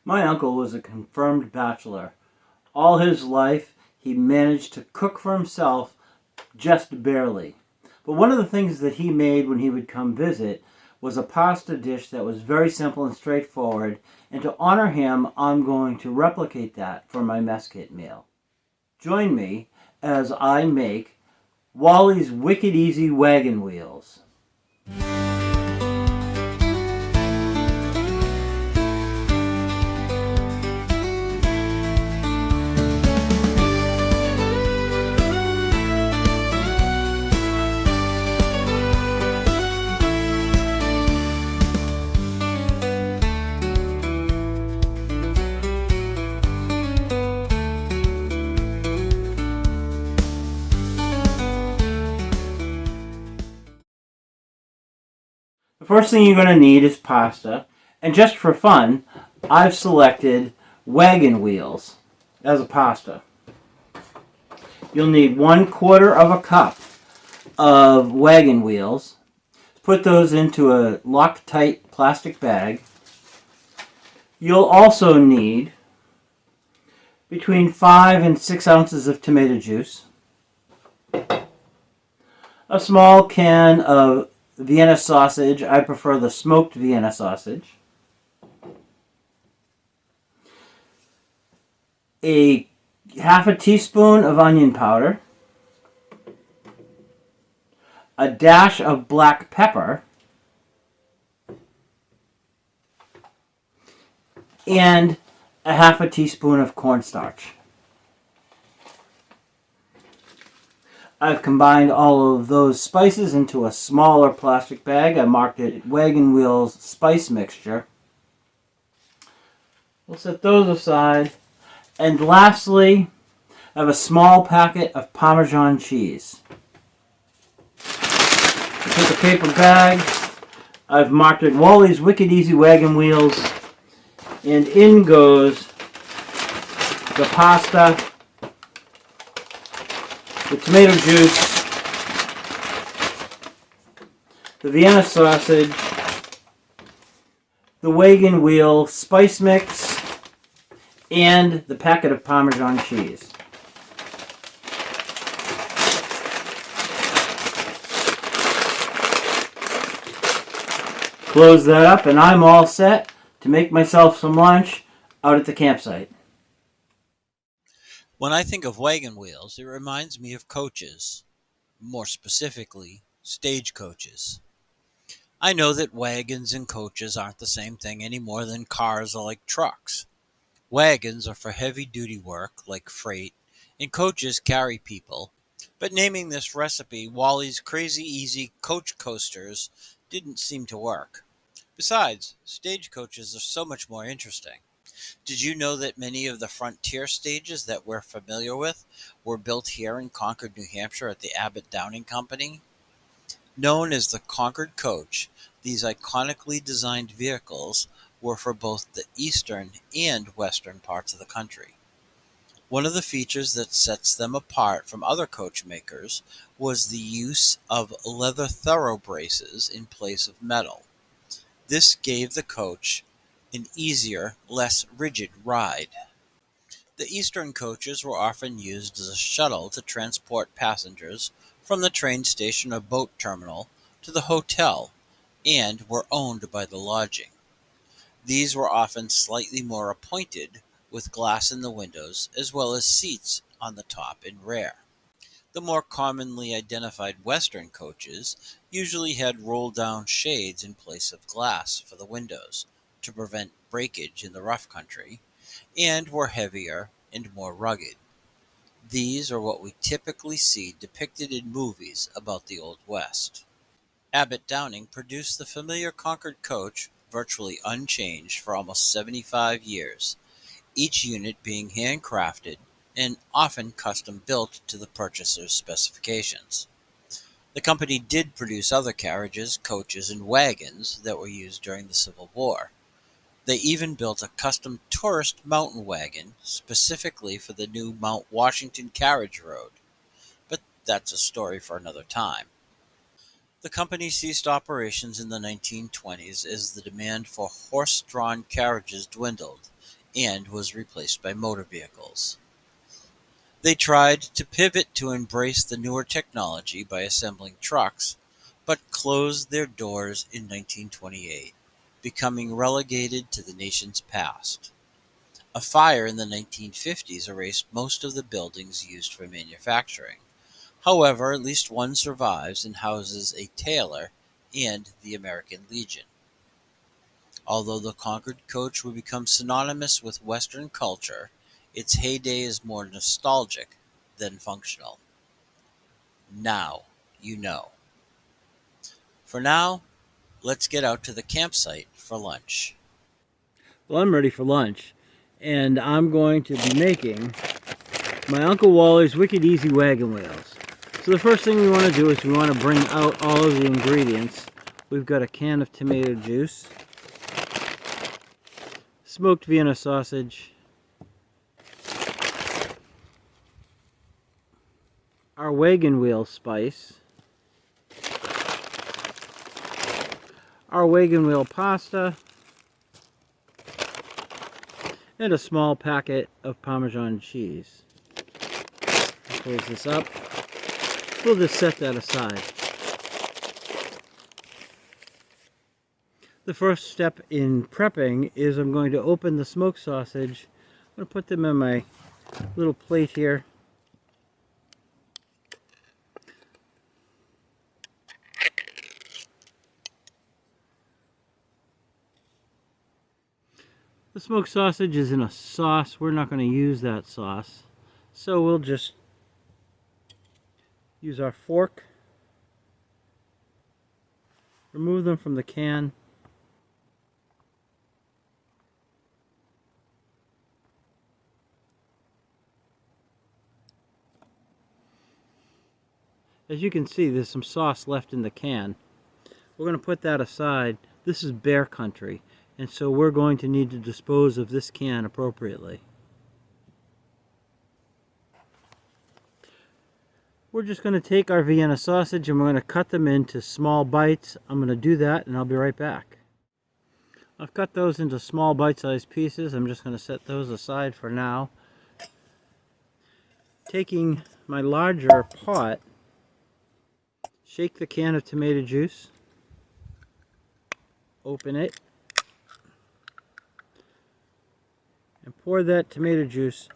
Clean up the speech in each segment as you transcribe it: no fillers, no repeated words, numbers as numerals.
My uncle was a confirmed bachelor. All his life, he managed to cook for himself just barely. But one of the things that he made when he would come visit was a pasta dish that was very simple and straightforward, and to honor him, I'm going to replicate that for my mess kit meal. Join me as I make Wally's Wicked Easy Wagon Wheels. The first thing you're going to need is pasta, and just for fun, I've selected wagon wheels as a pasta. You'll need 1/4 of a cup of wagon wheels. Put those into a Loctite plastic bag. You'll also need between 5 and 6 ounces of tomato juice, a small can of Vienna sausage. I prefer the smoked Vienna sausage. A half a teaspoon of onion powder. A dash of black pepper. And a half a teaspoon of cornstarch. I've combined all of those spices into a smaller plastic bag. I marked it Wagon Wheels Spice Mixture. We'll set those aside. And lastly, I have a small packet of Parmesan cheese. Take a paper bag. I've marked it Wally's Wicked Easy Wagon Wheels. And in goes the pasta, the tomato juice, the Vienna sausage, the wagon wheel spice mix, and the packet of Parmesan cheese. Close that up and I'm all set to make myself some lunch out at the campsite. When I think of wagon wheels, it reminds me of coaches, more specifically, stagecoaches. I know that wagons and coaches aren't the same thing any more than cars are like trucks. Wagons are for heavy-duty work, like freight, and coaches carry people. But naming this recipe Wally's Crazy Easy Coach Coasters didn't seem to work. Besides, stagecoaches are so much more interesting. Did you know that many of the frontier stages that we're familiar with were built here in Concord, New Hampshire at the Abbot-Downing Company? Known as the Concord Coach, these iconically designed vehicles were for both the eastern and western parts of the country. One of the features that sets them apart from other coach makers was the use of leather thorough braces in place of metal. This gave the coach an easier, less rigid ride. The eastern coaches were often used as a shuttle to transport passengers from the train station or boat terminal to the hotel and were owned by the lodging. These were often slightly more appointed, with glass in the windows as well as seats on the top and rear. The more commonly identified western coaches usually had roll-down shades in place of glass for the windows to prevent breakage in the rough country, and were heavier and more rugged. These are what we typically see depicted in movies about the Old West. Abbot-Downing produced the familiar Concord Coach virtually unchanged for almost 75 years, each unit being handcrafted and often custom-built to the purchaser's specifications. The company did produce other carriages, coaches, and wagons that were used during the Civil War. They even built a custom tourist mountain wagon specifically for the new Mount Washington Carriage Road, but that's a story for another time. The company ceased operations in the 1920s as the demand for horse-drawn carriages dwindled, and was replaced by motor vehicles. They tried to pivot to embrace the newer technology by assembling trucks, but closed their doors in 1928, becoming relegated to the nation's past. A fire in the 1950s erased most of the buildings used for manufacturing. However, at least one survives and houses a tailor and the American Legion. Although the Concord Coach would become synonymous with Western culture, its heyday is more nostalgic than functional. Now you know. For now, let's get out to the campsite for lunch. Well, I'm ready for lunch, and I'm going to be making my Uncle Wally's Wicked Easy Wagon Wheels. So the first thing we want to do is we want to bring out all of the ingredients. We've got a can of tomato juice, smoked Vienna sausage, our wagon wheel spice, our wagon wheel pasta, and a small packet of Parmesan cheese. Close this up. We'll just set that aside. The first step in prepping is I'm going to open the smoked sausage. I'm going to put them in my little plate here. The smoked sausage is in a sauce. We're not going to use that sauce. So we'll just use our fork, remove them from the can, as you can see, there's some sauce left in the can. We're going to put that aside. This is bear country, and so we're going to need to dispose of this can appropriately. We're just going to take our Vienna sausage and we're going to cut them into small bites. I'm going to do that and I'll be right back. I've cut those into small bite-sized pieces. I'm just going to set those aside for now. Taking my larger pot, shake the can of tomato juice, open it, and pour that tomato juice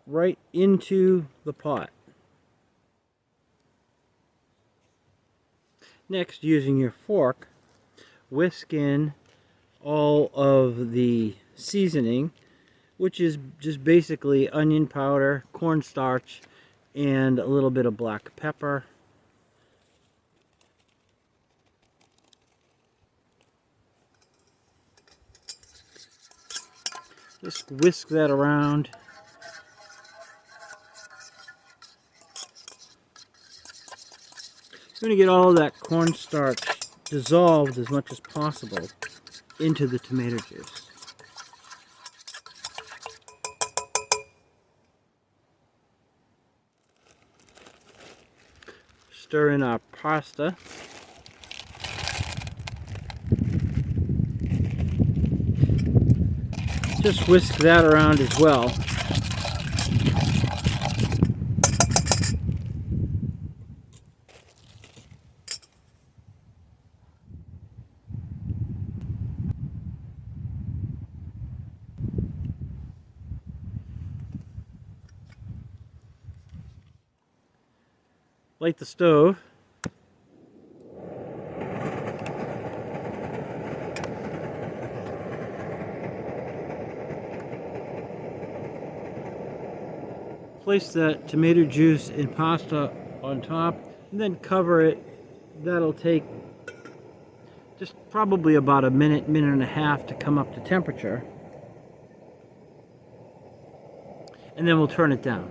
right into the pot. Next, using your fork, whisk in all of the seasoning, which is just basically onion powder, cornstarch, and a little bit of black pepper. Just whisk that around. I'm going to get all of that cornstarch dissolved as much as possible into the tomato juice. Stir in our pasta. Just whisk that around as well. Light the stove. Place that tomato juice and pasta on top and then cover it. That'll take just probably about a minute, minute and a half to come up to temperature. And then we'll turn it down.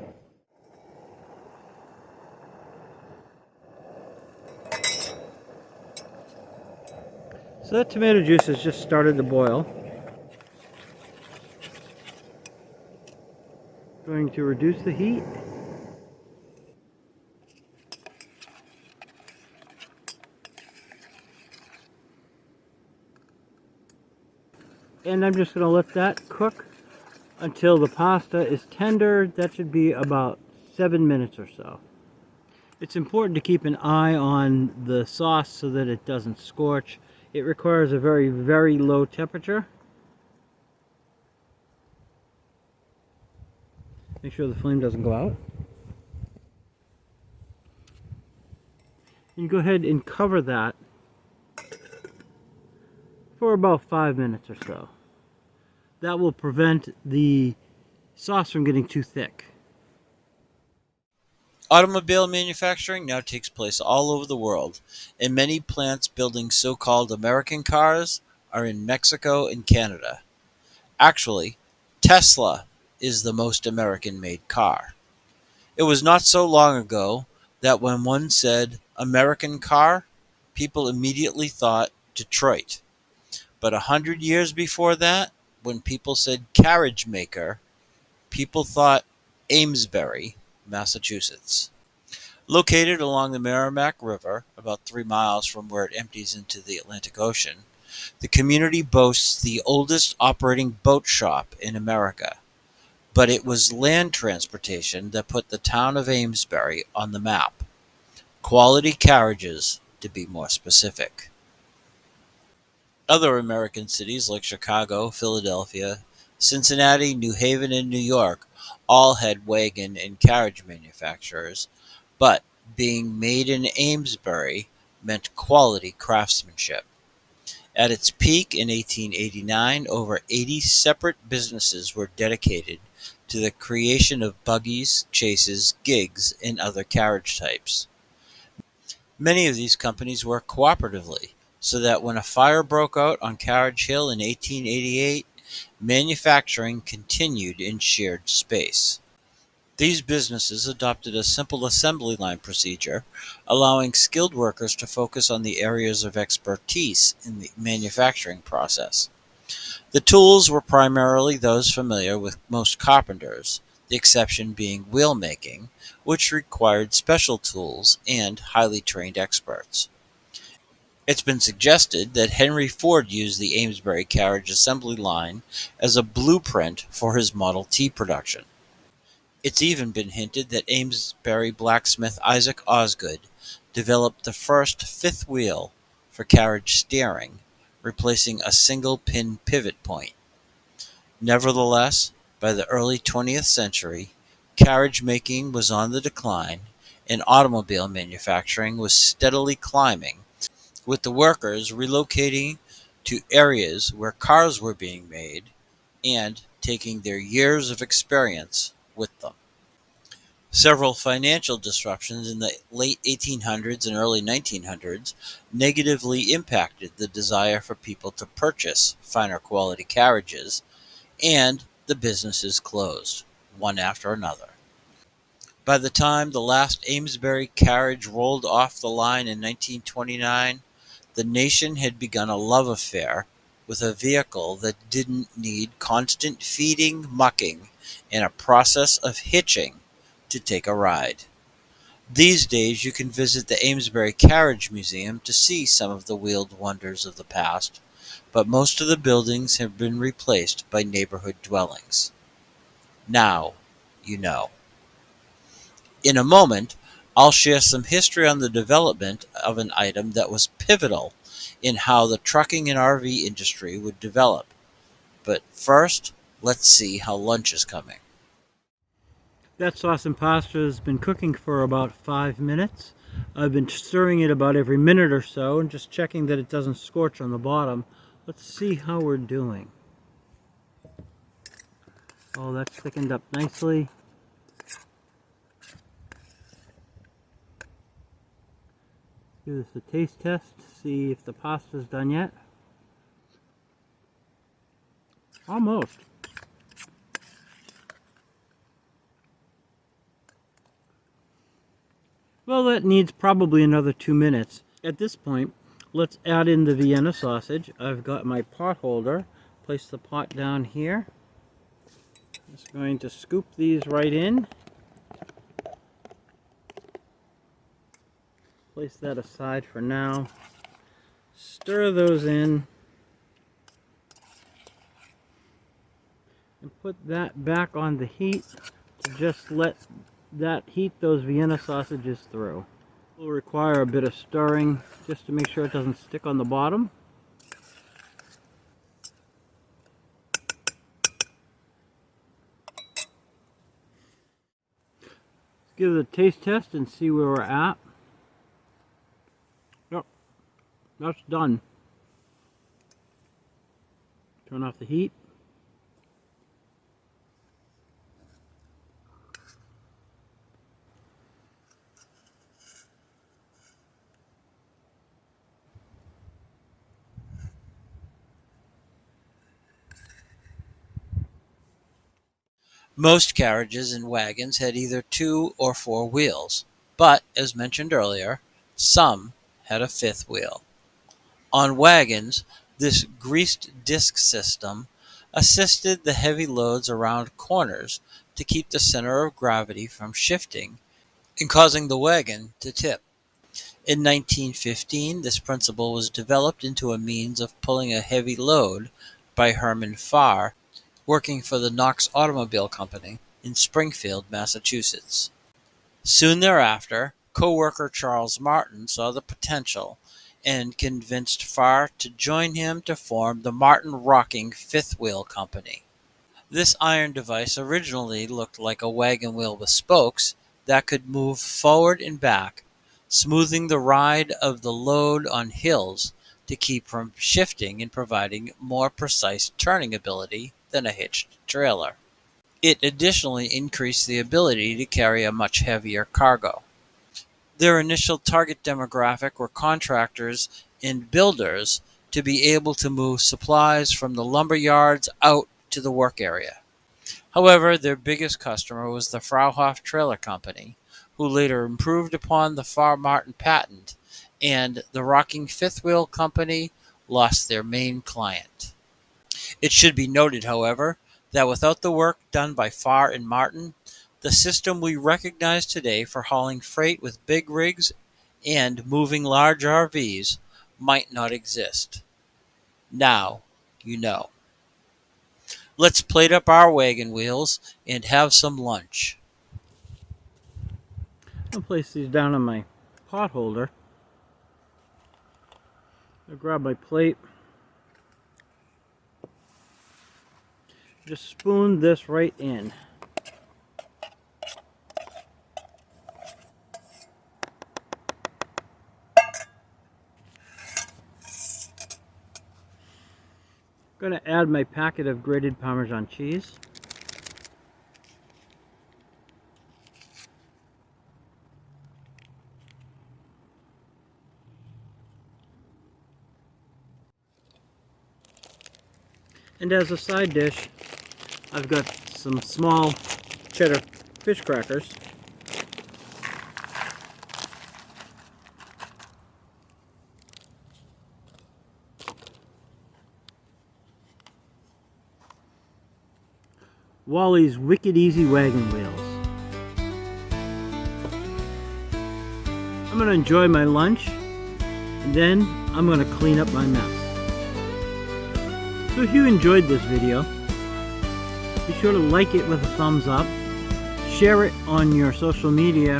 So that tomato juice has just started to boil. Going to reduce the heat. And I'm just going to let that cook until the pasta is tender. That should be about 7 minutes or so. It's important to keep an eye on the sauce so that it doesn't scorch. It requires a very, very low temperature. Make sure the flame doesn't go out. You go ahead and cover that for about 5 minutes or so. That will prevent the sauce from getting too thick. Automobile manufacturing now takes place all over the world, and many plants building so-called American cars are in Mexico and Canada. Actually, Tesla is the most American-made car. It was not so long ago that when one said American car, people immediately thought Detroit. But 100 years before that, when people said carriage maker, people thought Amesbury, Massachusetts. Located along the Merrimack River, about 3 miles from where it empties into the Atlantic Ocean, the community boasts the oldest operating boat shop in America. But it was land transportation that put the town of Amesbury on the map. Quality carriages, to be more specific. Other American cities like Chicago, Philadelphia, Cincinnati, New Haven, and New York all had wagon and carriage manufacturers, but being made in Amesbury meant quality craftsmanship. At its peak in 1889, over 80 separate businesses were dedicated to the creation of buggies, chases, gigs, and other carriage types. Many of these companies worked cooperatively, so that when a fire broke out on Carriage Hill in 1888, manufacturing continued in shared space. These businesses adopted a simple assembly line procedure, allowing skilled workers to focus on the areas of expertise in the manufacturing process. The tools were primarily those familiar with most carpenters, the exception being wheel making, which required special tools and highly trained experts. It's been suggested that Henry Ford used the Amesbury carriage assembly line as a blueprint for his Model T production. It's even been hinted that Amesbury blacksmith Isaac Osgood developed the first fifth wheel for carriage steering, replacing a single-pin pivot point. Nevertheless, by the early 20th century, carriage making was on the decline, and automobile manufacturing was steadily climbing, with the workers relocating to areas where cars were being made and taking their years of experience with them. Several financial disruptions in the late 1800s and early 1900s negatively impacted the desire for people to purchase finer quality carriages, and the businesses closed, one after another. By the time the last Amesbury carriage rolled off the line in 1929, the nation had begun a love affair with a vehicle that didn't need constant feeding, mucking, and a process of hitching to take a ride. These days you can visit the Amesbury Carriage Museum to see some of the wheeled wonders of the past, but most of the buildings have been replaced by neighborhood dwellings. Now you know. In a moment, I'll share some history on the development of an item that was pivotal in how the trucking and RV industry would develop. But first, let's see how lunch is coming. That sauce and pasta has been cooking for about 5 minutes. I've been stirring it about every minute or so and just checking that it doesn't scorch on the bottom. Let's see how we're doing. Oh, that's thickened up nicely. Give this a taste test, see if the pasta's done yet. Almost. Well, that needs probably another 2 minutes. At this point, let's add in the Vienna sausage. I've got my pot holder. Place the pot down here. Just going to scoop these right in. Place that aside for now. Stir those in. and put that back on the heat to just let that heat those Vienna sausages through. It will require a bit of stirring just to make sure it doesn't stick on the bottom. Let's give it a taste test and see where we're at. Yep, that's done. Turn off the heat. Most carriages and wagons had either 2 or 4 wheels, but, as mentioned earlier, some had a 5th wheel. On wagons, this greased disc system assisted the heavy loads around corners to keep the center of gravity from shifting and causing the wagon to tip. In 1915, this principle was developed into a means of pulling a heavy load by Herman Farr, working for the Knox Automobile Company in Springfield, Massachusetts. Soon thereafter, co-worker Charles Martin saw the potential and convinced Farr to join him to form the Martin Rocking Fifth Wheel Company. This iron device originally looked like a wagon wheel with spokes that could move forward and back, smoothing the ride of the load on hills to keep from shifting and providing more precise turning ability than a hitched trailer. It additionally increased the ability to carry a much heavier cargo. Their initial target demographic were contractors and builders to be able to move supplies from the lumber yards out to the work area. However, their biggest customer was the Frauhof Trailer Company, who later improved upon the Farr-Martin patent, and the Rocking Fifth Wheel Company lost their main client. It should be noted, however, that without the work done by Farr and Martin, the system we recognize today for hauling freight with big rigs and moving large RVs might not exist. Now you know. Let's plate up our wagon wheels and have some lunch. I'll place these down on my pot holder. I'll grab my plate. Just spoon this right in. I'm going to add my packet of grated Parmesan cheese. And as a side dish, I've got some small cheddar fish crackers. Wally's Wicked Easy Wagon Wheels. I'm going to enjoy my lunch, and then I'm going to clean up my mess. So if you enjoyed this video, be sure to like it with a thumbs up, share it on your social media,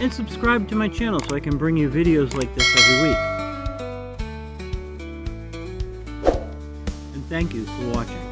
and subscribe to my channel so I can bring you videos like this every week. And thank you for watching.